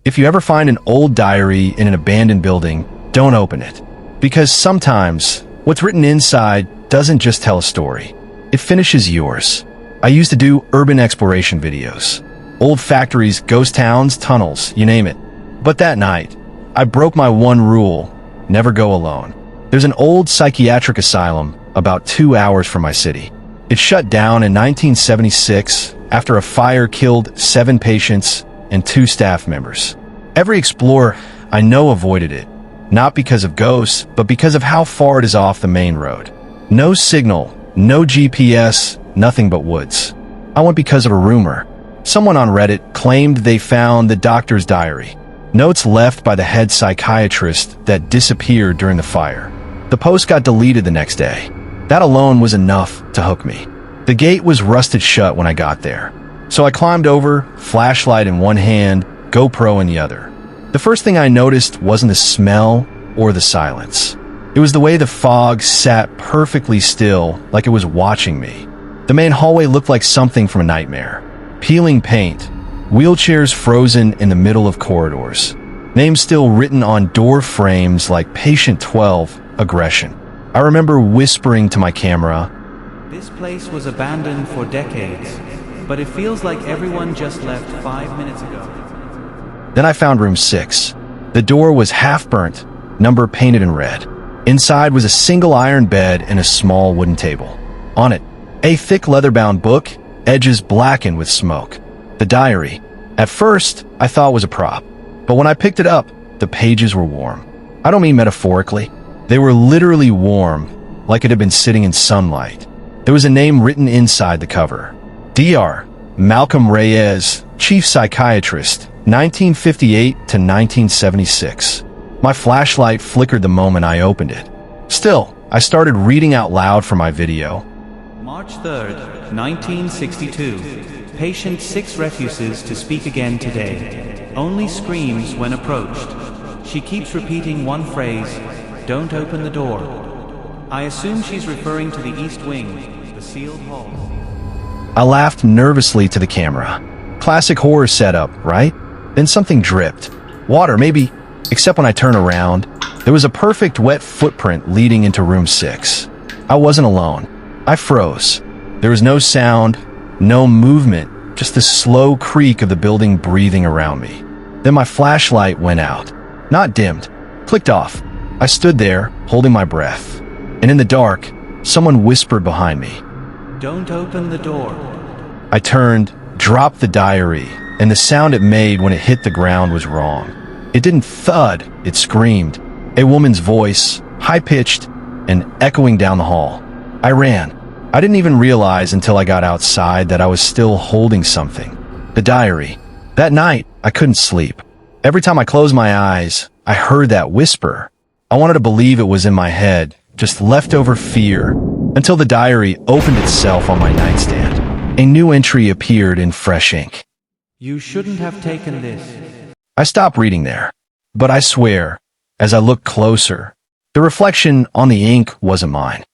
If you ever find an old diary in an abandoned building, don't open it. Because sometimes, what's written inside doesn't just tell a story. It finishes yours. I used to do urban exploration videos. Old factories, ghost towns, tunnels, you name it. But that night, I broke my one rule: never go alone. There's an old psychiatric asylum about 2 hours from my city. It shut down in 1976 after a fire killed 7 patients and 2 staff members. Every explorer I know avoided it, not because of ghosts, but because of how far it is off the main road. No signal, no GPS, nothing but woods. I went because of a rumor. Someone on Reddit claimed they found the doctor's diary, notes left by the head psychiatrist that disappeared during the fire. The post got deleted the next day. That alone was enough to hook me. The gate was rusted shut when I got there. So I climbed over, flashlight in one hand, GoPro in the other. The first thing I noticed wasn't the smell or the silence. It was the way the fog sat perfectly still, like it was watching me. The main hallway looked like something from a nightmare. Peeling paint, wheelchairs frozen in the middle of corridors, names still written on door frames like Patient 12, Aggression. I remember whispering to my camera, "This place was abandoned for decades, but it feels like everyone just left 5 minutes ago." Then I found room 6. The door was half burnt, number painted in red. Inside was a single iron bed and a small wooden table. On it, a thick leather-bound book, edges blackened with smoke. The diary. At first, I thought was a prop, but when I picked it up, the pages were warm. I don't mean metaphorically. They were literally warm, like it had been sitting in sunlight. There was a name written inside the cover. Dr. Malcolm Reyes, Chief Psychiatrist, 1958 to 1976. My flashlight flickered the moment I opened it. Still, I started reading out loud for my video. March 3rd, 1962. Patient 6 refuses to speak again today. Only screams when approached. She keeps repeating one phrase, "Don't open the door." I assume she's referring to the East Wing, the sealed hall. I laughed nervously to the camera. Classic horror setup, right? Then something dripped. Water, maybe. Except when I turned around, there was a perfect wet footprint leading into room 6. I wasn't alone. I froze. There was no sound, no movement, just the slow creak of the building breathing around me. Then my flashlight went out. Not dimmed. Clicked off. I stood there, holding my breath. And in the dark, someone whispered behind me, "Don't open the door." I turned, dropped the diary, and the sound it made when it hit the ground was wrong. It didn't thud, it screamed. A woman's voice, high-pitched and echoing down the hall. I ran. I didn't even realize until I got outside that I was still holding something. The diary. That night, I couldn't sleep. Every time I closed my eyes, I heard that whisper. I wanted to believe it was in my head, just leftover fear, until the diary opened itself on my nightstand. A new entry appeared in fresh ink. "You shouldn't have taken this." I stopped reading there, but I swear, as I looked closer, the reflection on the ink wasn't mine.